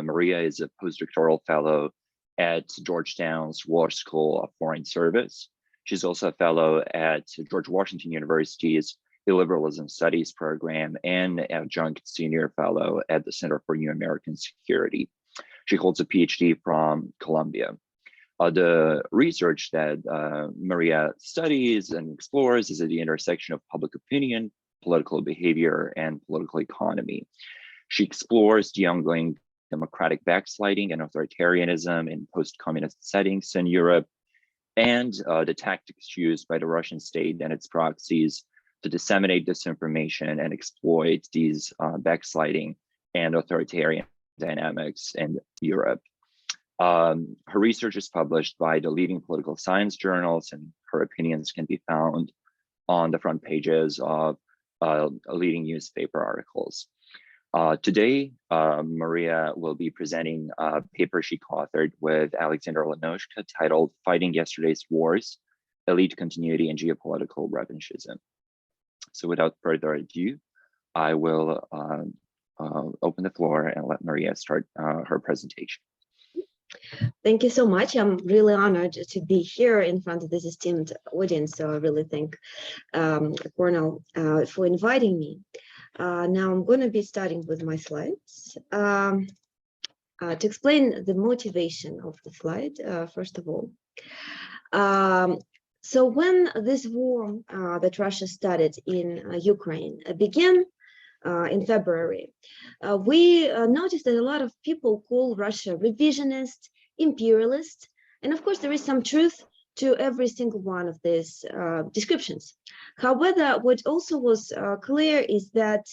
Maria is a postdoctoral fellow at Georgetown's Waller School of Foreign Service. She's also a fellow at George Washington University's Illiberalism Studies program and adjunct senior fellow at the Center for New American Security. She holds a PhD from Columbia. The research that Maria studies and explores is at the intersection of public opinion, political behavior, and political economy. She explores the ongoing democratic backsliding and authoritarianism in post-communist settings in Europe, and the tactics used by the Russian state and its proxies to disseminate disinformation and exploit these backsliding and authoritarian dynamics in Europe. Her research is published by the leading political science journals, and her opinions can be found on the front pages of leading newspaper articles. Today, Maria will be presenting a paper she co-authored with Alexander Lenoshka titled Fighting Yesterday's Wars, Elite Continuity and Geopolitical Revanchism. So without further ado, I will open the floor and let Maria start her presentation. Thank you so much. I'm really honored to be here in front of this esteemed audience. So I really thank Cornell for inviting me. Now I'm going to be starting with my slides. To explain the motivation of the slide, first of all. So when this war that Russia started in Ukraine began in February, we noticed that a lot of people call Russia revisionist, imperialist, and of course there is some truth to every single one of these descriptions. However, what also was clear is that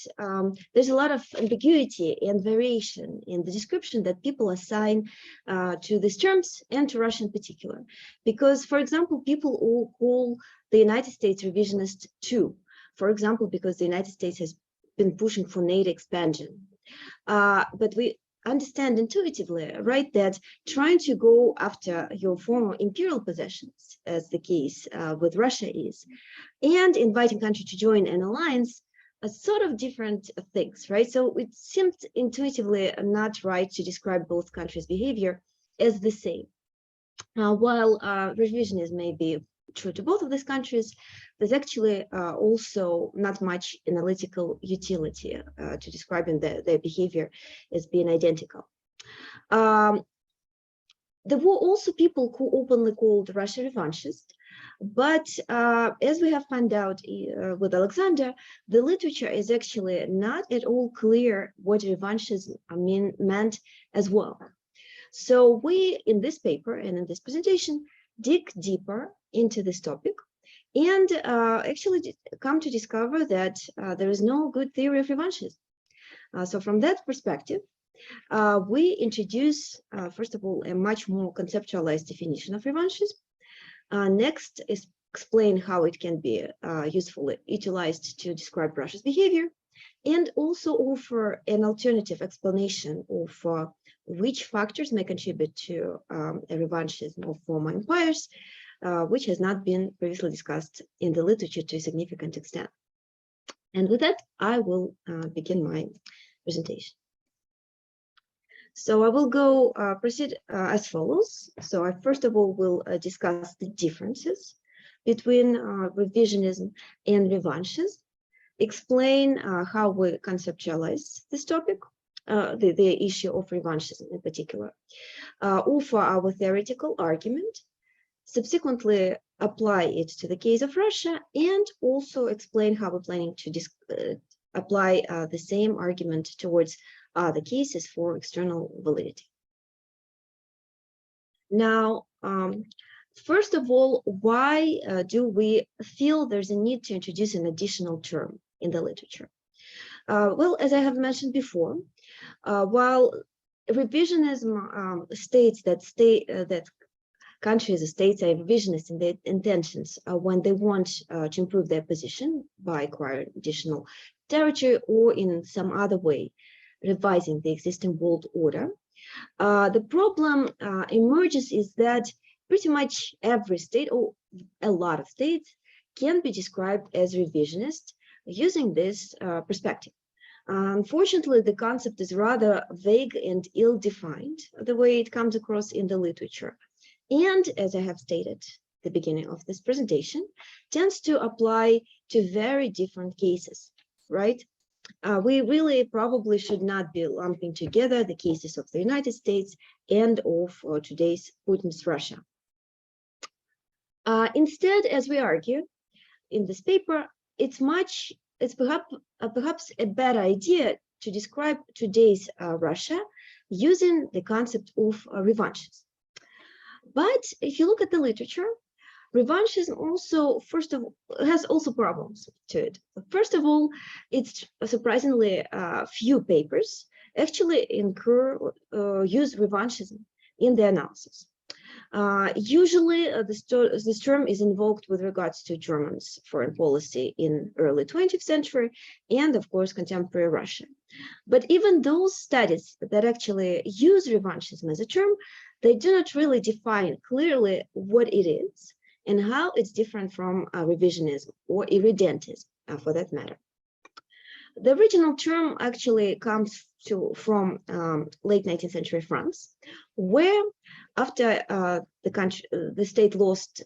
there's a lot of ambiguity and variation in the description that people assign to these terms and to Russia in particular. Because, for example, people all call the United States revisionist too. For example, because the United States has been pushing for NATO expansion. But we understand intuitively, right, that trying to go after your former imperial possessions, as the case with Russia is, and inviting country to join an alliance are sort of different things, right? So it seemed intuitively not right to describe both countries' behavior as the same. While revisionism may be true to both of these countries, there's actually also not much analytical utility to describing their behavior as being identical. There were also people who openly called Russia revanchist, but as we have found out with Alexander, the literature is actually not at all clear what revanchism meant as well. So we, in this paper and in this presentation, dig deeper into this topic and actually come to discover that there is no good theory of revanchism. So from that perspective, we introduce, first of all, a much more conceptualized definition of revanchism. Next is explain how it can be usefully utilized to describe Russia's behavior, and also offer an alternative explanation of which factors may contribute to a revanchism of former empires, which has not been previously discussed in the literature to a significant extent. And with that, I will begin my presentation. So I will proceed as follows. So I first of all will discuss the differences between revisionism and revanchism, explain how we conceptualize this topic, the issue of revanchism in particular, offer our theoretical argument, subsequently apply it to the case of Russia, and also explain how we're planning to apply the same argument towards other cases for external validity. Now, first of all, why do we feel there's a need to introduce an additional term in the literature? Well, as I have mentioned before, while revisionism states that countries or states are revisionist in their intentions when they want to improve their position by acquiring additional territory or in some other way revising the existing world order. The problem emerges is that pretty much every state or a lot of states can be described as revisionist using this perspective. Unfortunately, the concept is rather vague and ill-defined, the way it comes across in the literature. And as I have stated at the beginning of this presentation, tends to apply to very different cases, right? We really probably should not be lumping together the cases of the United States and of today's Putin's Russia. Instead, as we argue in this paper, it's perhaps a better idea to describe today's Russia using the concept of revanchism. But if you look at the literature, revanchism also, has also problems to it. First of all, it's surprisingly few papers actually use revanchism in the analysis. Usually, this term is invoked with regards to Germany's foreign policy in early 20th century and, of course, contemporary Russia. But even those studies that actually use revanchism as a term, they do not really define clearly what it is and how it's different from revisionism or irredentism, for that matter. The original term actually comes from late 19th century France, where after the state lost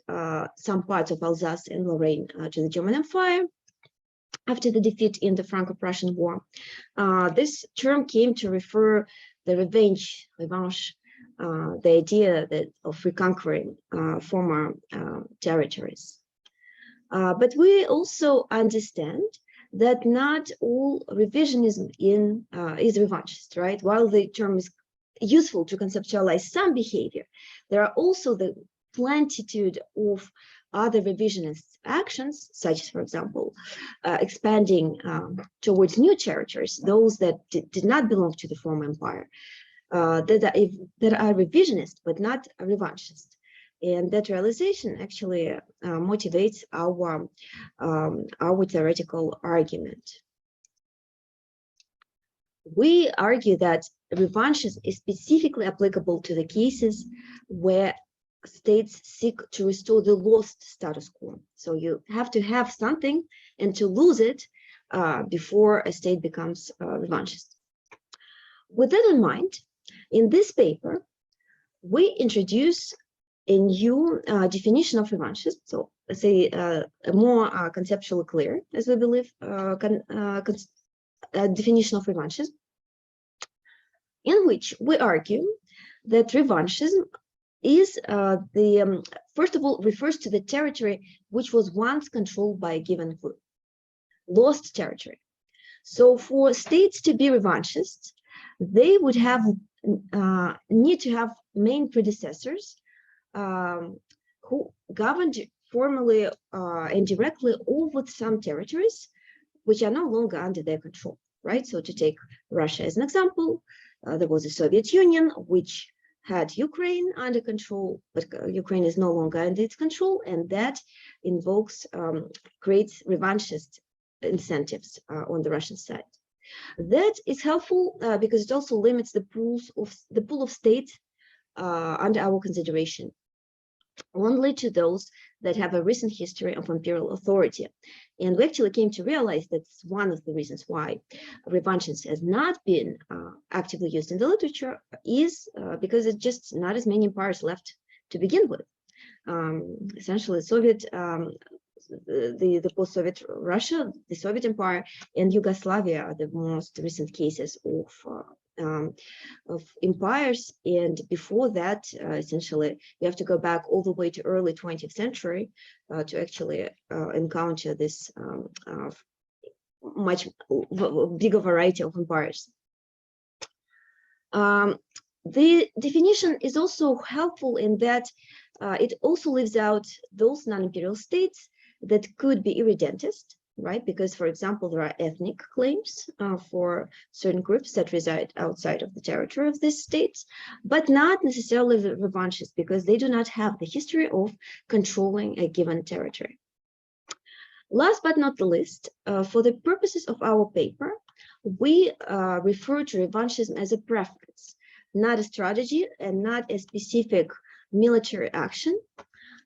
some parts of Alsace and Lorraine to the German Empire, after the defeat in the Franco-Prussian War, this term came to refer the revanche, the idea of reconquering former territories. But we also understand that not all revisionism is revanchist, right? While the term is useful to conceptualize some behavior, there are also the plentitude of other revisionist actions, such as, for example, expanding towards new territories, those that did not belong to the former empire, that are revisionist but not revanchist. And that realization actually motivates our theoretical argument. We argue that revanchism is specifically applicable to the cases where states seek to restore the lost status quo. So you have to have something and to lose it before a state becomes revanchist. With that in mind, in this paper, we introduce a new definition of revanchism, so let's say a more conceptually clear, as we believe, definition of revanchism, in which we argue that revanchism is first of all, refers to the territory which was once controlled by a given group, lost territory. So for states to be revanchists, they would need to have main predecessors who governed formally and directly over some territories which are no longer under their control, right? So to take Russia as an example, there was the Soviet Union, which had Ukraine under control, but Ukraine is no longer under its control, and that creates revanchist incentives on the Russian side. That is helpful because it also limits the pool of states under our consideration only to those that have a recent history of imperial authority. And we actually came to realize that's one of the reasons why revanchism has not been actively used in the literature is because it's just not as many empires left to begin with. Essentially, the post-Soviet Russia, the Soviet Empire, and Yugoslavia are the most recent cases of empires, and before that, essentially, you have to go back all the way to early 20th century to actually encounter this much bigger variety of empires. The definition is also helpful in that it also leaves out those non-imperial states that could be irredentist, right? Because, for example, there are ethnic claims for certain groups that reside outside of the territory of these states, but not necessarily revanchist because they do not have the history of controlling a given territory. Last but not the least, for the purposes of our paper, we refer to revanchism as a preference, not a strategy and not a specific military action.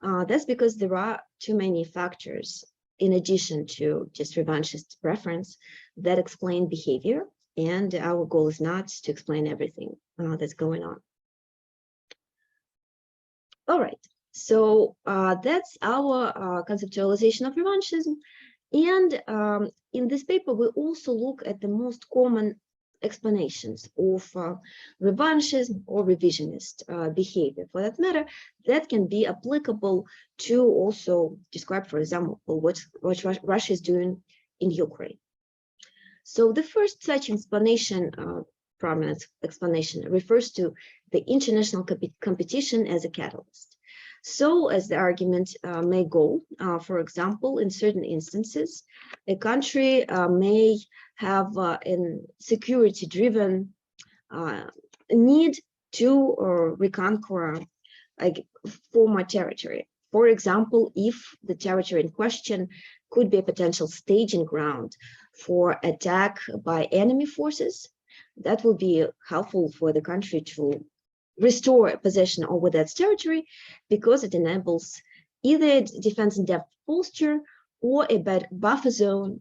That's because there are too many factors in addition to just revanchist preference that explain behavior, and our goal is not to explain everything that's going on. All right, so that's our conceptualization of revanchism. And in this paper, we also look at the most common explanations of revanchism or revisionist behavior, for that matter, that can be applicable to also describe, for example, what Russia is doing in Ukraine. So the first such explanation, prominent explanation, refers to the international competition as a catalyst. So, as the argument may go, for example, in certain instances, a country may have a security-driven need to reconquer a former territory. For example, if the territory in question could be a potential staging ground for attack by enemy forces, that will be helpful for the country to restore possession over that territory, because it enables either a defense in depth posture or a buffer zone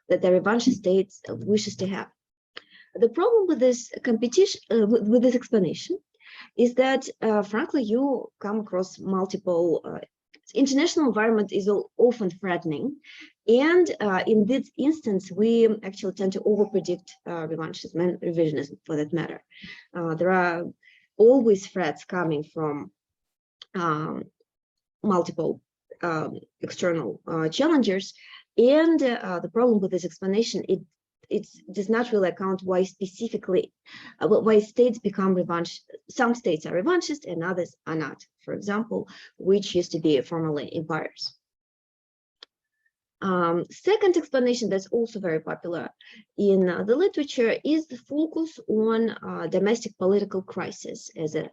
that the revanchist state wishes to have. The problem with this competition, with this explanation, is that frankly, you come across multiple. International environment is often threatening, and in this instance, we actually tend to overpredict revanchism and revisionism, for that matter. There are always threats coming from multiple external challengers, and the problem with this explanation, it does not really account why specifically, why states become revanchist. Some states are revanchist and others are not, for example, which used to be formerly empires. Second explanation that's also very popular in the literature is the focus on domestic political crisis as a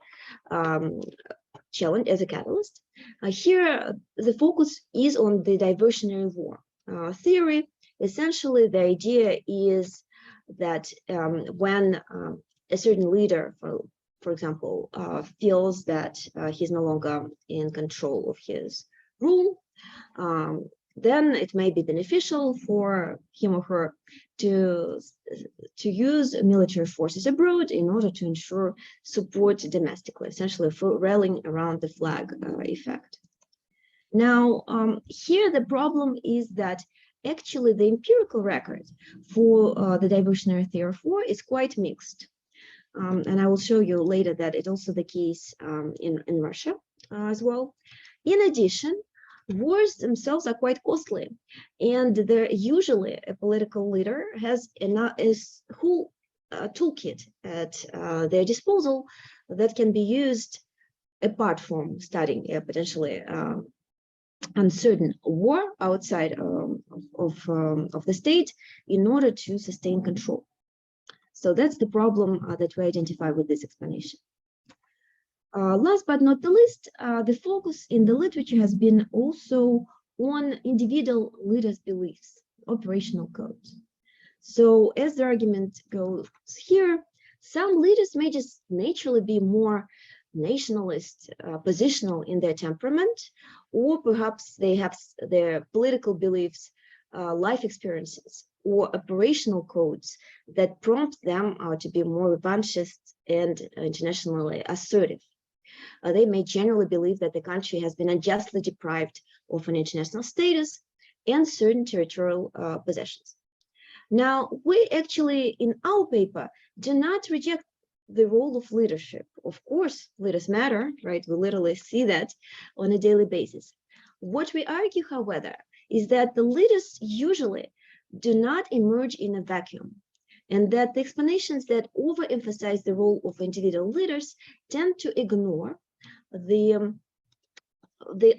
challenge, as a catalyst. Here, the focus is on the diversionary war theory. Essentially, the idea is that when a certain leader, for example, feels that he's no longer in control of his rule, then it may be beneficial for him or her to use military forces abroad in order to ensure support domestically, essentially for rallying around the flag effect. Now, here the problem is that actually the empirical record for the diversionary theory of war is quite mixed. And I will show you later that it's also the case in Russia as well. In addition, wars themselves are quite costly, and they're usually a political leader has a whole toolkit at their disposal that can be used apart from studying a potentially uncertain war outside of the state in order to sustain control. So that's the problem that we identify with this explanation. Last but not the least, the focus in the literature has been also on individual leaders' beliefs, operational codes. So as the argument goes here, some leaders may just naturally be more nationalist, positional in their temperament, or perhaps they have their political beliefs, life experiences, or operational codes that prompt them to be more revanchist and internationally assertive. They may generally believe that the country has been unjustly deprived of an international status and certain territorial possessions. Now, we actually, in our paper, do not reject the role of leadership. Of course, leaders matter, right? We literally see that on a daily basis. What we argue, however, is that the leaders usually do not emerge in a vacuum, and that the explanations that overemphasize the role of individual leaders tend to ignore the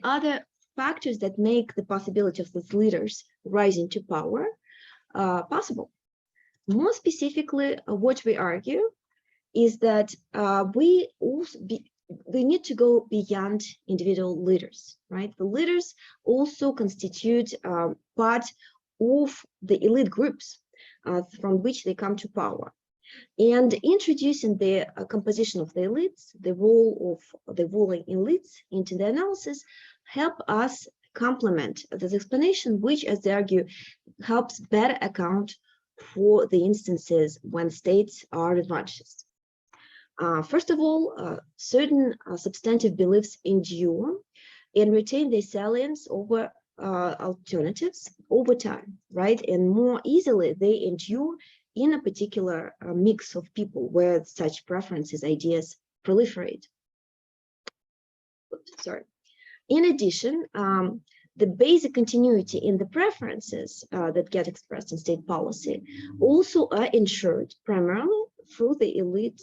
other factors that make the possibility of these leaders rising to power possible. More specifically, what we argue is that we need to go beyond individual leaders, right? The leaders also constitute part of the elite groups from which they come to power. And introducing the composition of the elites, the role of the ruling elites into the analysis, help us complement this explanation, which, as they argue, helps better account for the instances when states are revanchist. First of all, certain substantive beliefs endure and retain their salience over alternatives over time, right? And more easily they endure in a particular mix of people where such preferences, ideas proliferate. Oops, sorry. In addition, the basic continuity in the preferences that get expressed in state policy also are ensured primarily through the elite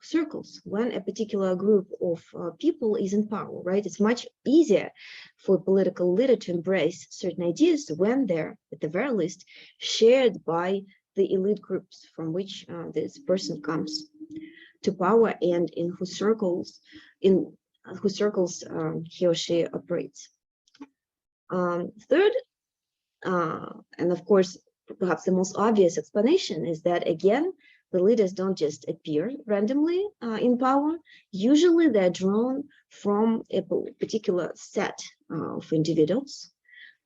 circles. When a particular group of people is in power, right? It's much easier for a political leader to embrace certain ideas when they're, at the very least, shared by the elite groups from which this person comes to power and in whose circles he or she operates. Third, and of course, perhaps the most obvious explanation is that, again, the leaders don't just appear randomly in power. Usually they're drawn from a particular set of individuals.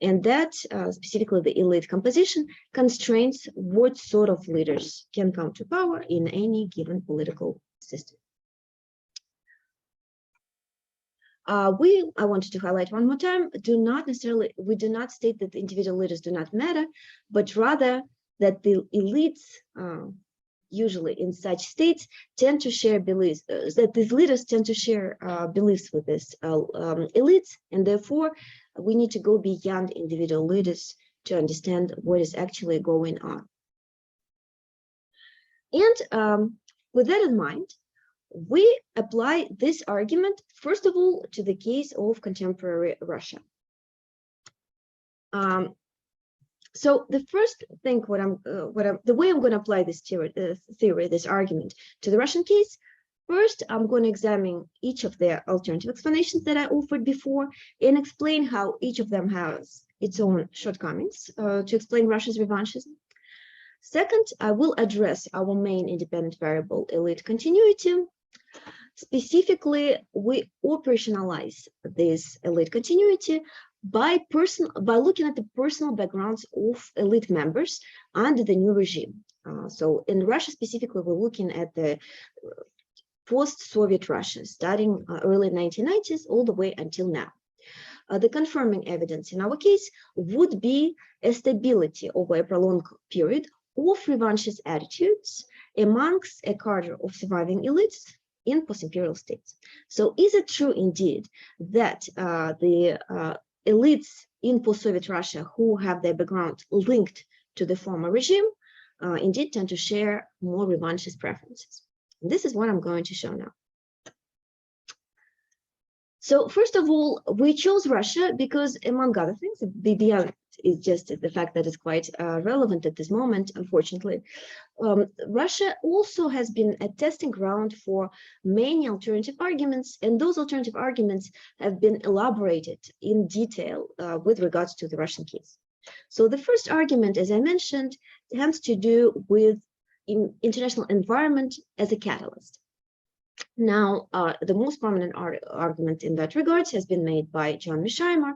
And that, specifically the elite composition, constrains what sort of leaders can come to power in any given political system. I wanted to highlight one more time, we do not state that the individual leaders do not matter, but rather that the elites, usually in such states, tend to share beliefs, that these leaders tend to share beliefs with these elites, and therefore we need to go beyond individual leaders to understand what is actually going on. And with that in mind, we apply this argument, first of all, to the case of contemporary Russia. So the first thing, the way I'm going to apply this theory, this argument to the Russian case, first I'm going to examine each of the alternative explanations that I offered before and explain how each of them has its own shortcomings to explain Russia's revanchism. Second, I will address our main independent variable, elite continuity. Specifically, we operationalize this elite continuity by looking at the personal backgrounds of elite members under the new regime. So in Russia specifically, we're looking at the post-Soviet Russia, starting early 1990s all the way until now. The confirming evidence in our case would be a stability over a prolonged period of revanchist attitudes amongst a cadre of surviving elites in post-imperial states. So is it true indeed that the elites in post-Soviet Russia who have their background linked to the former regime indeed tend to share more revanchist preferences? And this is what I'm going to show now. So first of all, we chose Russia because, among other things, beyond is just the fact that it's quite relevant at this moment, unfortunately. Russia also has been a testing ground for many alternative arguments, and those alternative arguments have been elaborated in detail with regards to the Russian case. So the first argument, as I mentioned, has to do with international environment as a catalyst. Now, the most prominent argument in that regard has been made by John Mearsheimer,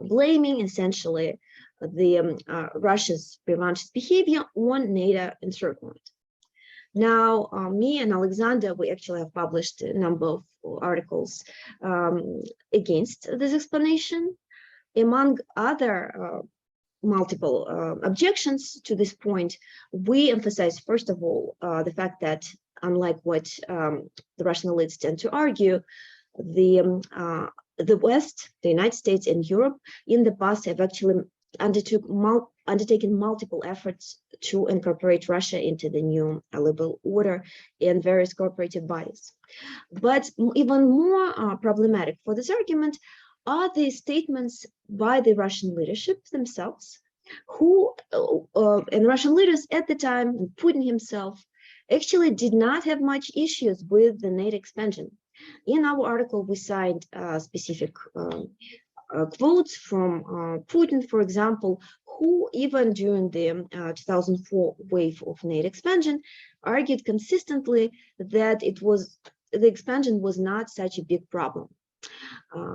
blaming essentially the Russia's revanchist behavior on NATO encirclement. Now, me and Alexander, we actually have published a number of articles against this explanation. Among other multiple objections to this point, we emphasize, first of all, the fact that unlike what the Russian elites tend to argue, the West, the United States and Europe in the past have actually undertaken multiple efforts to incorporate Russia into the new liberal order and various cooperative bodies. But even more problematic for this argument are the statements by the Russian leadership themselves, who, and Russian leaders at the time, Putin himself, actually did not have much issues with the NATO expansion. In our article, we cite specific quotes from Putin, for example, who even during the 2004 wave of NATO expansion argued consistently that the expansion was not such a big problem,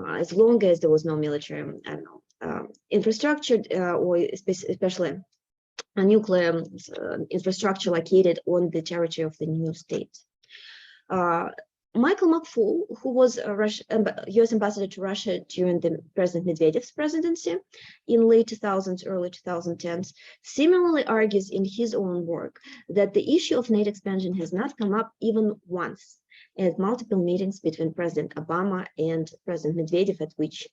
as long as there was no military, infrastructure, or especially nuclear infrastructure located on the territory of the new state. Michael McFaul, who was a US ambassador to Russia during the President Medvedev's presidency in late 2000s, early 2010s, similarly argues in his own work that the issue of NATO expansion has not come up even once at multiple meetings between President Obama and President Medvedev, at which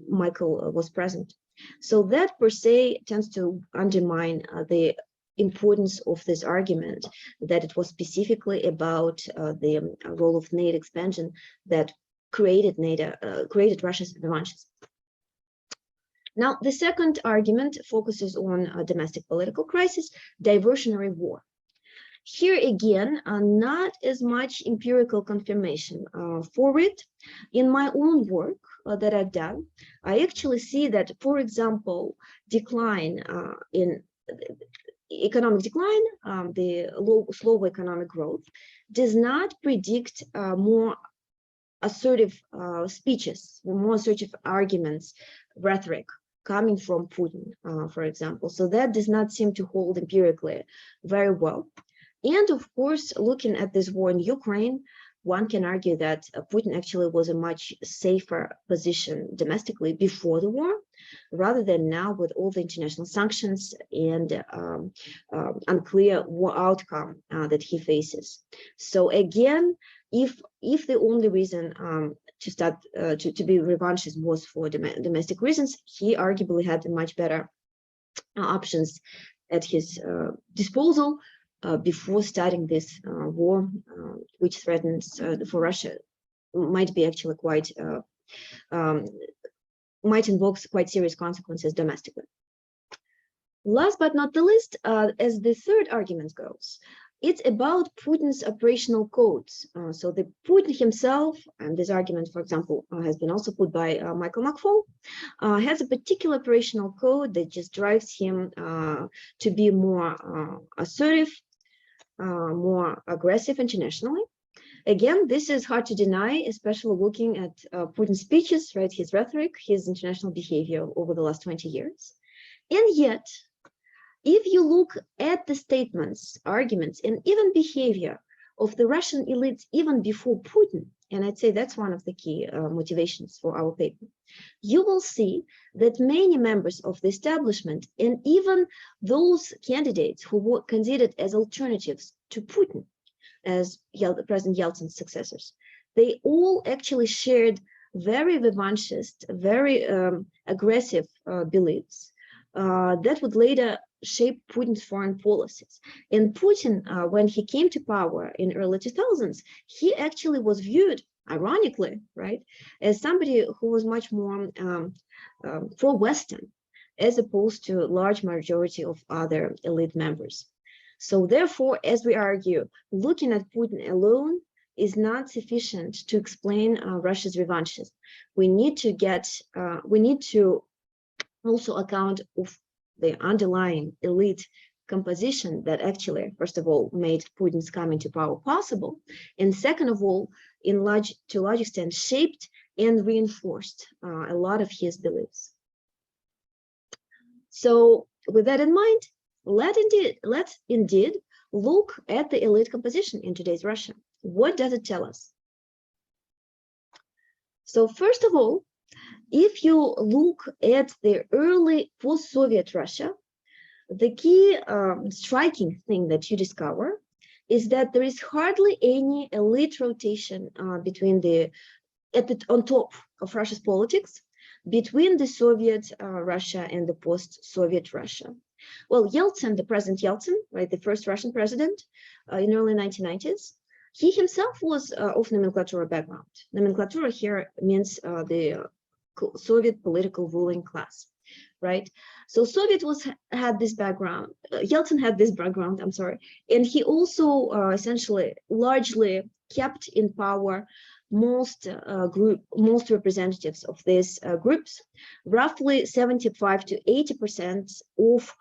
Michael was present. So that per se tends to undermine the importance of this argument, that it was specifically about the role of NATO expansion that created Russia's revanches. Now, the second argument focuses on a domestic political crisis, diversionary war. Here again, not as much empirical confirmation for it. In my own work that I've done, I actually see that, for example, decline in economic decline, the slow economic growth, does not predict more assertive speeches, more assertive arguments, rhetoric coming from Putin, for example. So that does not seem to hold empirically very well. And of course, looking at this war in Ukraine, one can argue that Putin actually was a much safer position domestically before the war, rather than now with all the international sanctions and unclear war outcome that he faces. So again, if the only reason to be revanchist was for domestic reasons, he arguably had much better options at his disposal before starting this war, which threatens for Russia, might be actually quite, might invoke quite serious consequences domestically. Last but not the least, as the third argument goes, it's about Putin's operational codes. So the Putin himself, and this argument, for example, has been also put by Michael McFaul, has a particular operational code that just drives him to be more assertive, more aggressive internationally. Again, this is hard to deny, especially looking at Putin's speeches, right? His rhetoric, his international behavior over the last 20 years. And yet, if you look at the statements, arguments, and even behavior of the Russian elites even before Putin, and I'd say that's one of the key motivations for our paper, you will see that many members of the establishment and even those candidates who were considered as alternatives to Putin, as President Yeltsin's successors, they all actually shared very revanchist, very aggressive beliefs that would later shape Putin's foreign policies. And Putin, when he came to power in early 2000s, he actually was viewed, ironically, right, as somebody who was much more pro-Western, as opposed to a large majority of other elite members. So therefore, as we argue, looking at Putin alone is not sufficient to explain Russia's revanchism. We need to also account of the underlying elite composition that actually, first of all, made Putin's coming to power possible, and second of all, to a large extent, shaped and reinforced a lot of his beliefs. So with that in mind, let's indeed look at the elite composition in today's Russia. What does it tell us? So first of all, if you look at the early post-Soviet Russia, the key striking thing that you discover is that there is hardly any elite rotation on top of Russia's politics between the Soviet Russia and the post-Soviet Russia. Well, Yeltsin, the President Yeltsin, right, the first Russian president in the early 1990s, he himself was of nomenclatura background. Nomenclatura here means the Soviet political ruling class, right? So Yeltsin had this background, I'm sorry, and he also essentially largely kept in power most representatives of these groups. Roughly 75 to 80% of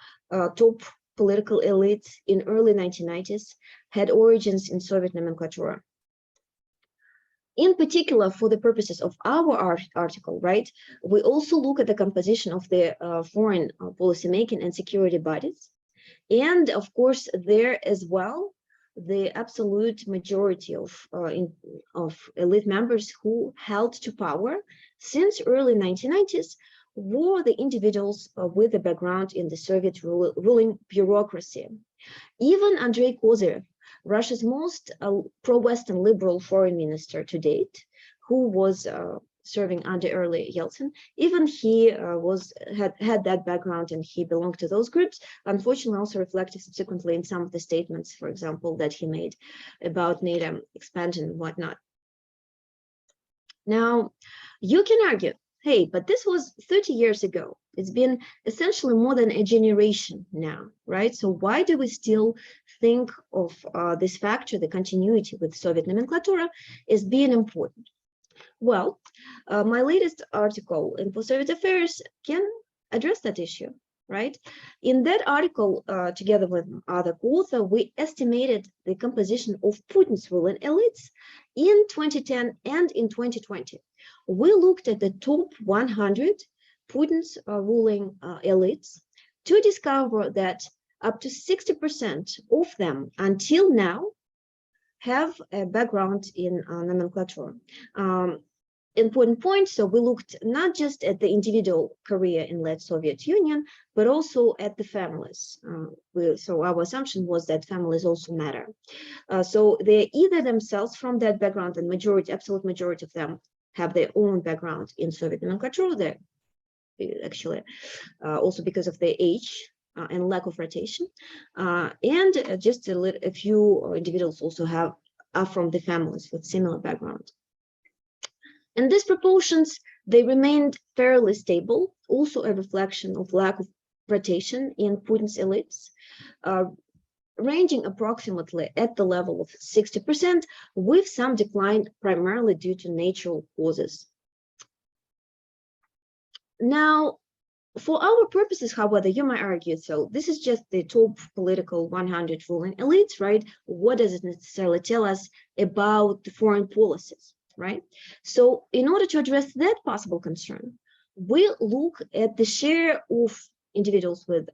top political elites in early 1990s had origins in Soviet nomenclatura. In particular, for the purposes of our article, right, we also look at the composition of the foreign policy making and security bodies. And of course, there as well, the absolute majority of elite members who held to power since early 1990s were the individuals with a background in the Soviet ruling bureaucracy. Even Andrei Kozyrev, Russia's most pro-Western liberal foreign minister to date, who was serving under early Yeltsin, even he had that background and he belonged to those groups, unfortunately also reflected subsequently in some of the statements, for example, that he made about NATO expansion and whatnot. Now, you can argue, hey, but this was 30 years ago. It's been essentially more than a generation now, right? So why do we still think of this factor, the continuity with Soviet nomenclatura, as being important? Well, my latest article in Post-Soviet Affairs can address that issue, right? In that article, together with other co-author, we estimated the composition of Putin's ruling elites in 2010 and in 2020. We looked at the top 100 Putin's ruling elites to discover that up to 60% of them until now have a background in nomenclature. Important point, so we looked not just at the individual career in late Soviet Union, but also at the families. So our assumption was that families also matter. So they're either themselves from that background, and absolute majority of them have their own background in Soviet nomenclature. They're actually also because of their age and lack of rotation. And just a few individuals also are from the families with similar background. And these proportions, they remained fairly stable, also a reflection of lack of rotation in Putin's elites, ranging approximately at the level of 60%, with some decline primarily due to natural causes. Now, for our purposes, however, you might argue, so this is just the top political 100 ruling elites, right? What does it necessarily tell us about the foreign policies? Right? So in order to address that possible concern, we look at the share of individuals with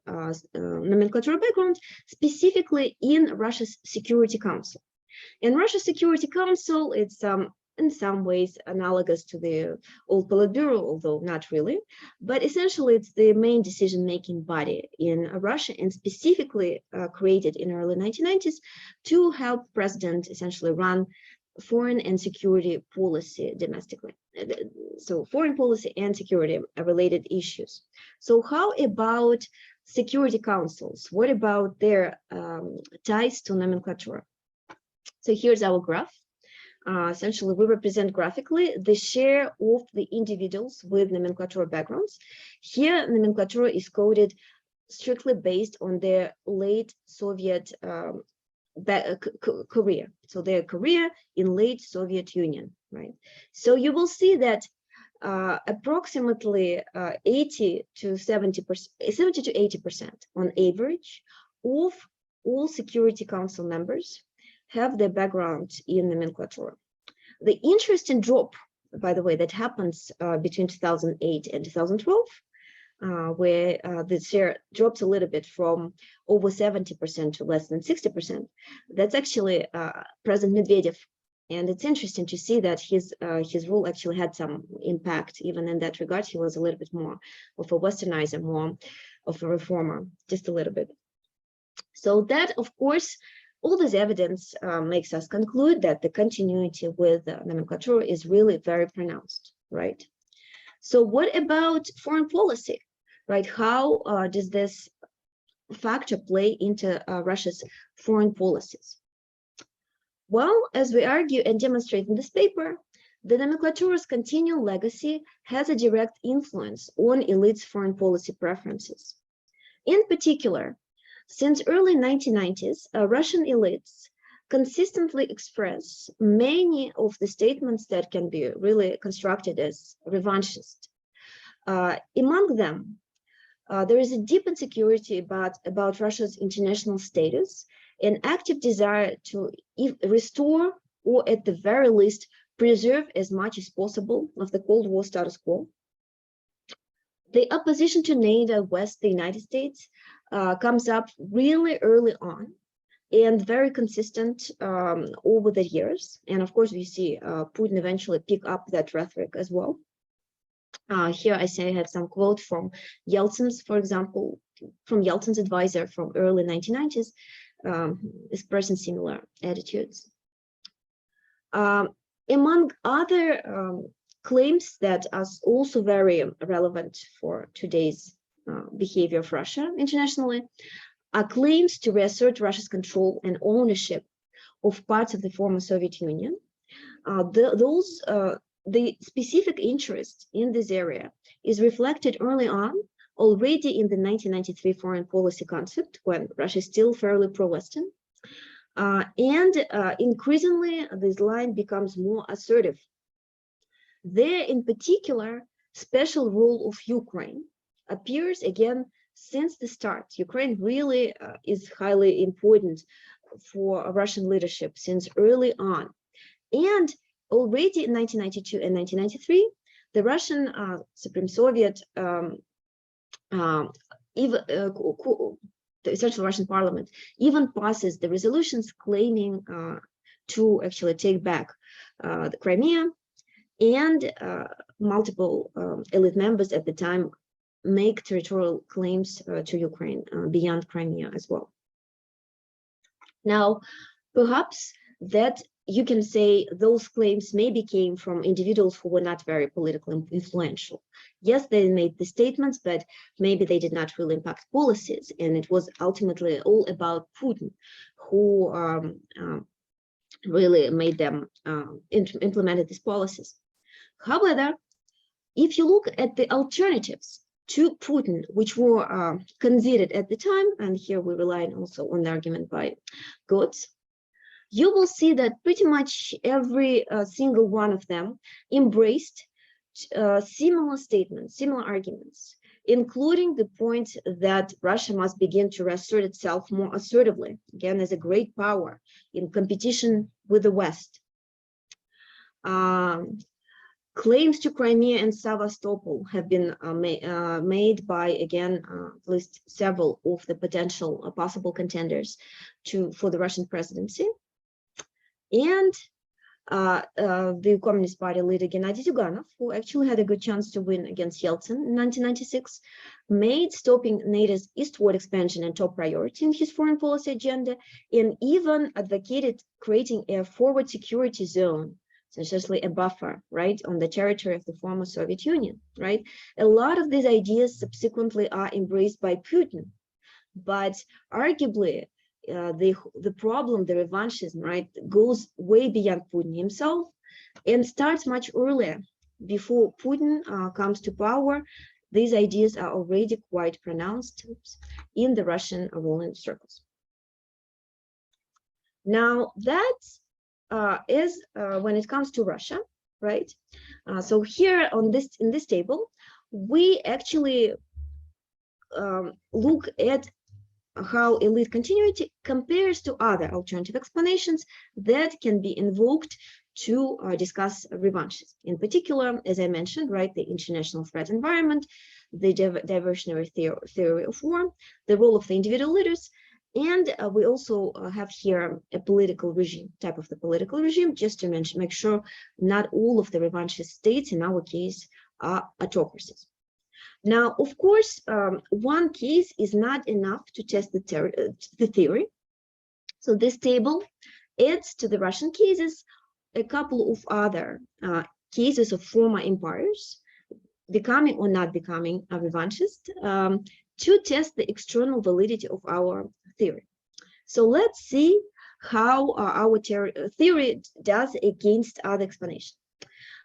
nomenclature background, specifically in Russia's Security Council. In Russia's Security Council, it's in some ways analogous to the old Politburo, although not really, but essentially it's the main decision-making body in Russia, and specifically created in early 1990s to help president essentially run foreign and security policy domestically. So foreign policy and security are related issues. So how about security councils? What about their ties to nomenclature? So here's our graph. Essentially, we represent graphically the share of the individuals with nomenclature backgrounds. Here, nomenclature is strictly based on their late Soviet career, so their career in late Soviet Union, right? So you will see that approximately 80 to 70%, 70 to 80% on average of all Security Council members have their background in nomenclature. The interesting drop, by the way, that happens between 2008 and 2012, where the share drops a little bit from over 70% to less than 60%. That's actually President Medvedev. And it's interesting to see that his rule actually had some impact. Even in that regard, he was a little bit more of a westernizer, more of a reformer, just a little bit. So that, of course, all this evidence makes us conclude that the continuity with nomenclature is really very pronounced, right? So what about foreign policy, right? How does this factor play into Russia's foreign policies? Well, as we argue and demonstrate in this paper, the nomenclature's continual legacy has a direct influence on elites' foreign policy preferences. In particular, since early 1990s, Russian elites consistently express many of the statements that can be really constructed as revanchist. Among them, there is a deep insecurity about Russia's international status, an active desire to restore or at the very least preserve as much as possible of the Cold War status quo. The opposition to NATO West, the United States, comes up really early on and very consistent over the years. And of course, we see Putin eventually pick up that rhetoric as well. Here I say I have some quote from Yeltsin's, for example, from Yeltsin's advisor from early 1990s, expressing similar attitudes. Among other claims that are also very relevant for today's behavior of Russia internationally are claims to reassert Russia's control and ownership of parts of the former Soviet Union. The specific interest in this area is reflected early on, already in the 1993 foreign policy concept, when Russia is still fairly pro-Western. Increasingly, this line becomes more assertive. There, in particular, special role of Ukraine appears again since the start. Ukraine really is highly important for Russian leadership since early on. And already in 1992 and 1993, the Russian Supreme Soviet, the Central Russian Parliament, even passes the resolutions claiming to actually take back the Crimea, and multiple elite members at the time make territorial claims to Ukraine beyond Crimea as well. Now, perhaps that you can say those claims maybe came from individuals who were not very politically influential. Yes, they made the statements, but maybe they did not really impact policies. And it was ultimately all about Putin, who really made them, implemented these policies. However, if you look at the alternatives to Putin, which were considered at the time, and here we rely also on the argument by Götz, you will see that pretty much every single one of them embraced similar statements, similar arguments, including the point that Russia must begin to reassert itself more assertively, again, as a great power in competition with the West. Claims to Crimea and Sevastopol have been made by, again, at least several of the potential possible contenders for the Russian presidency. And the Communist Party leader Gennady Zyuganov, who actually had a good chance to win against Yeltsin in 1996, made stopping NATO's eastward expansion a top priority in his foreign policy agenda, and even advocated creating a forward security zone, essentially a buffer, right, on the territory of the former Soviet Union, right? A lot of these ideas subsequently are embraced by Putin, but arguably, the problem, the revanchism, right, goes way beyond Putin himself and starts much earlier. Before Putin comes to power, these ideas are already quite pronounced in the Russian ruling circles. Now, that is when it comes to Russia, right? So here on in this table, we actually look at how elite continuity compares to other alternative explanations that can be invoked to discuss revanches. In particular, as I mentioned, right, the international threat environment, the diversionary theory of war, the role of the individual leaders, and we also have here a political regime, type of the political regime, just to make sure not all of the revanchist states, in our case, are autocracies. Now, of course, one case is not enough to test the theory. So this table adds to the Russian cases a couple of other cases of former empires becoming or not becoming a revanchist to test the external validity of our theory. So let's see how our theory does against other explanations.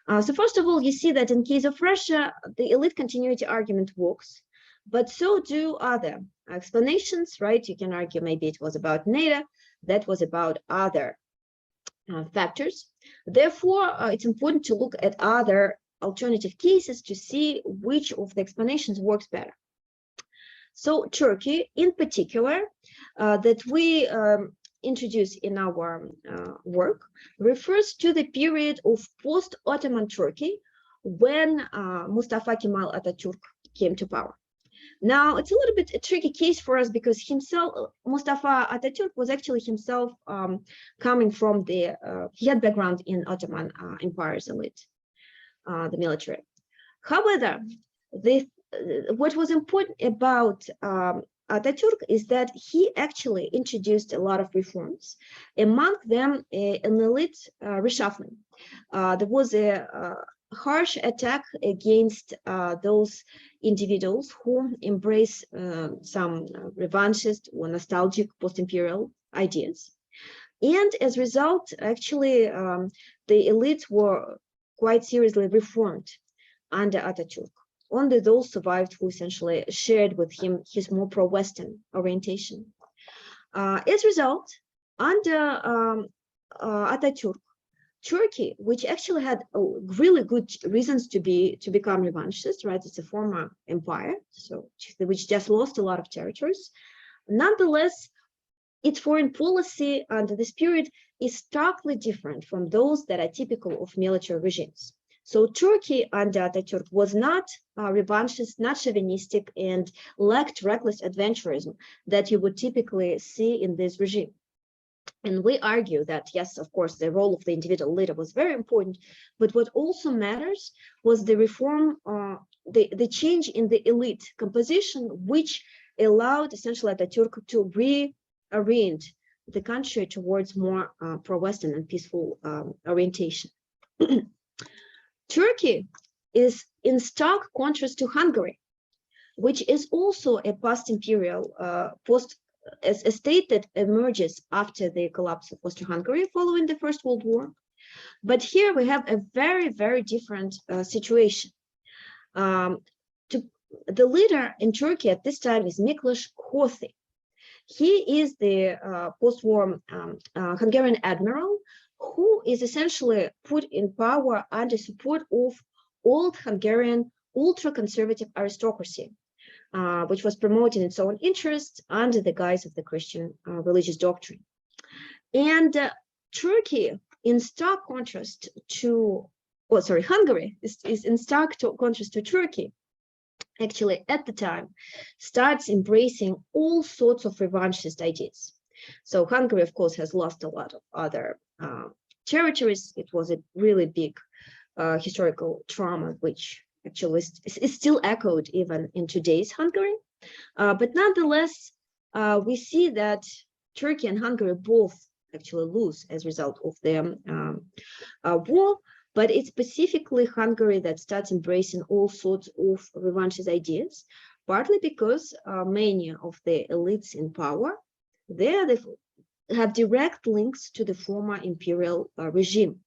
So first of all, you see that in case of Russia, the elite continuity argument works, but so do other explanations, right? You can argue maybe it was about NATO, that was about other factors. Therefore, it's important to look at other alternative cases to see which of the explanations works better. So Turkey, in particular, that we introduce in our work refers to the period of post-Ottoman Turkey when Mustafa Kemal Atatürk came to power. Now, it's a little bit a tricky case for us because Mustafa Atatürk was actually himself coming from he had background in Ottoman Empire's elite, the military. However, what was important about Atatürk is that he actually introduced a lot of reforms, among them an elite reshuffling. There was a harsh attack against those individuals who embrace some revanchist or nostalgic post-imperial ideas. And as a result, actually, the elites were quite seriously reformed under Atatürk. Only those survived who essentially shared with him his more pro-Western orientation. As a result, under Atatürk, Turkey, which actually had really good reasons to become revanchist, right? It's a former empire, so which just lost a lot of territories. Nonetheless, its foreign policy under this period is starkly different from those that are typical of military regimes. So Turkey under Atatürk was not revanchist, not chauvinistic, and lacked reckless adventurism that you would typically see in this regime. And we argue that, yes, of course, the role of the individual leader was very important, but what also matters was the reform, the change in the elite composition, which allowed essentially Atatürk to reorient the country towards more pro-Western and peaceful orientation. Turkey is in stark contrast to Hungary, which is also a post-imperial, a state that emerges after the collapse of Austro-Hungary following the First World War. But here we have a very, very different situation. The leader in Turkey at this time is Miklos Horthy. He is the post-war Hungarian admiral who is essentially put in power under support of old Hungarian ultra-conservative aristocracy, which was promoting its own interests under the guise of the Christian religious doctrine. And Turkey, in stark contrast to, Hungary is in stark contrast to Turkey, actually at the time, starts embracing all sorts of revanchist ideas. So Hungary, of course, has lost a lot of other territories. It was a really big historical trauma, which actually is still echoed even in today's Hungary. But nonetheless, we see that Turkey and Hungary both actually lose as a result of the war, but it's specifically Hungary that starts embracing all sorts of revanchist ideas, partly because many of the elites in power, they have direct links to the former imperial regime.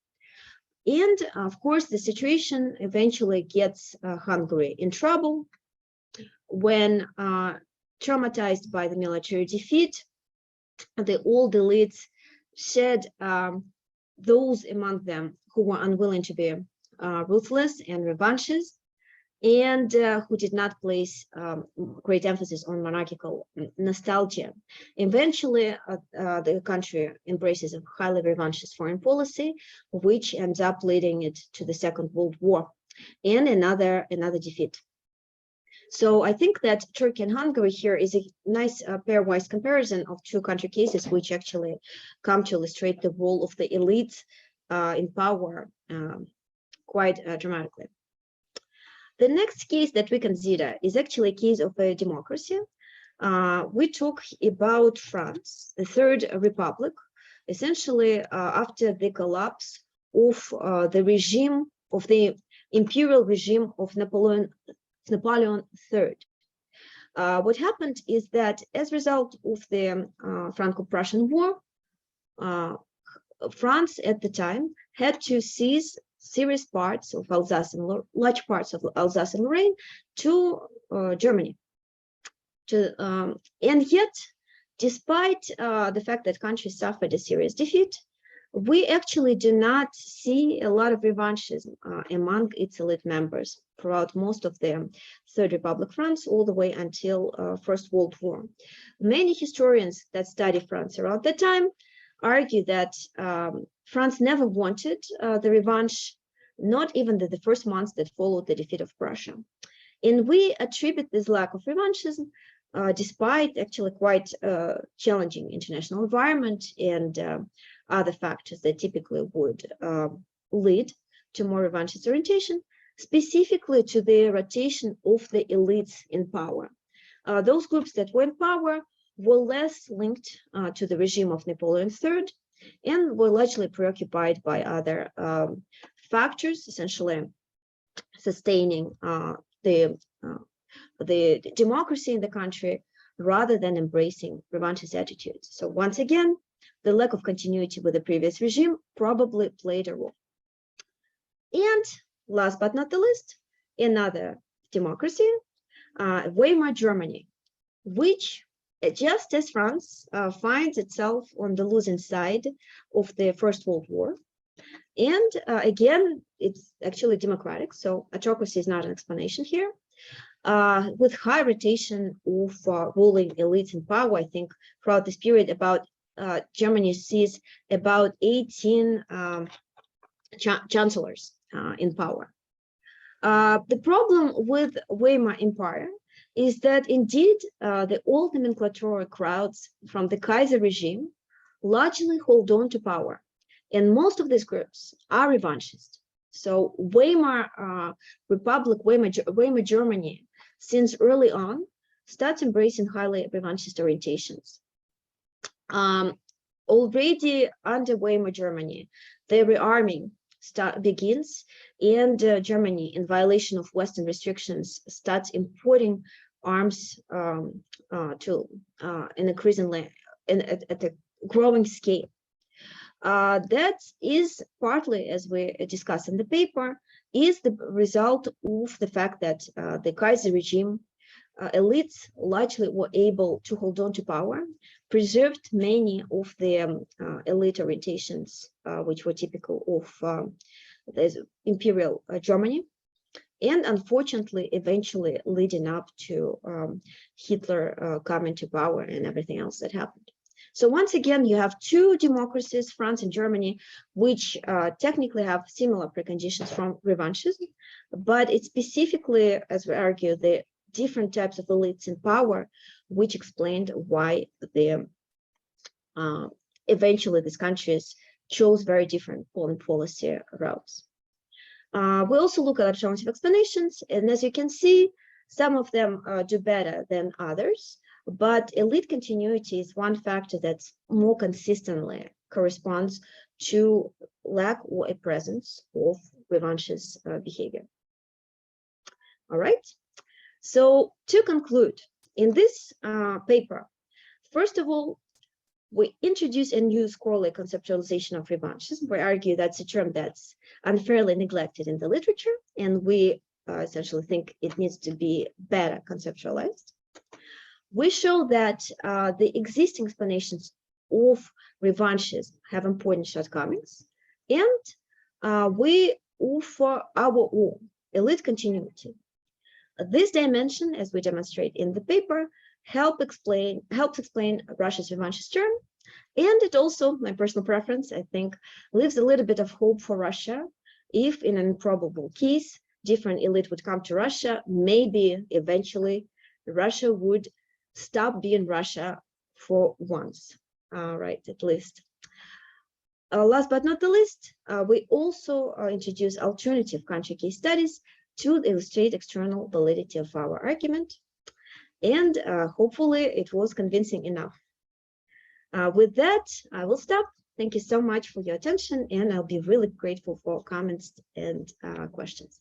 And of course, the situation eventually gets Hungary in trouble when, traumatized by the military defeat, the old elites shed those among them who were unwilling to be ruthless and revanchist, and who did not place great emphasis on monarchical nostalgia. Eventually, the country embraces a highly revanchist foreign policy, which ends up leading it to the Second World War and another defeat. So I think that Turkey and Hungary here is a nice pairwise comparison of two country cases, which actually come to illustrate the role of the elites in power quite dramatically. The next case that we consider is actually a case of a democracy. We talk about France, the Third Republic, essentially after the collapse of the regime of the imperial regime of Napoleon III. What happened is that as a result of the Franco-Prussian War, France at the time had to seize serious parts of Alsace and large parts of Alsace and Lorraine to Germany. And yet, despite the fact that country suffered a serious defeat, we actually do not see a lot of revanchism among its elite members throughout most of the Third Republic France all the way until First World War. Many historians that study France around that time argue that France never wanted the revanche, not even the first months that followed the defeat of Prussia. And we attribute this lack of revanchism despite actually quite challenging international environment and other factors that typically would lead to more revanchist orientation, specifically to the rotation of the elites in power. Those groups that were in power were less linked to the regime of Napoleon III and were largely preoccupied by other factors, essentially sustaining the democracy in the country rather than embracing revanchist attitudes. So once again, the lack of continuity with the previous regime probably played a role. And last but not the least, another democracy, Weimar Germany, which just as France finds itself on the losing side of the First World War. And again, it's actually democratic, so autocracy is not an explanation here. With high rotation of ruling elites in power, I think throughout this period, about Germany sees about 18 chancellors in power. The problem with Weimar Empire is that indeed the old nomenclatorial crowds from the Kaiser regime largely hold on to power, and most of these groups are revanchist. So Weimar Republic, Weimar Germany, since early on, starts embracing highly revanchist orientations. Already under Weimar Germany, the rearming begins, and Germany, in violation of Western restrictions, starts importing arms increasingly at a growing scale. That is partly, as we discuss in the paper, is the result of the fact that the Kaiser regime elites largely were able to hold on to power, preserved many of the elite orientations which were typical of the Imperial Germany, and unfortunately, eventually leading up to Hitler coming to power and everything else that happened. So once again, you have two democracies, France and Germany, which technically have similar preconditions from revanchism, but it's specifically, as we argue, the different types of elites in power, which explained why eventually these countries chose very different foreign policy routes. We also look at alternative explanations, and as you can see, some of them do better than others, but elite continuity is one factor that more consistently corresponds to lack or a presence of revanchist behavior. All right. So to conclude, in this paper, first of all, we introduce a new scholarly conceptualization of revanchism. We argue that's a term that's unfairly neglected in the literature, and we essentially think it needs to be better conceptualized. We show that the existing explanations of revanchism have important shortcomings, and we offer our own elite continuity. This dimension, as we demonstrate in the paper, helps explain Russia's revanchist turn, and it also, my personal preference, I think, leaves a little bit of hope for Russia. If in an improbable case, different elite would come to Russia, maybe eventually Russia would stop being Russia for once, right, at least. Last but not the least, we also introduce alternative country case studies to illustrate external validity of our argument. And hopefully it was convincing enough. With that, I will stop. Thank you so much for your attention, and I'll be really grateful for comments and questions.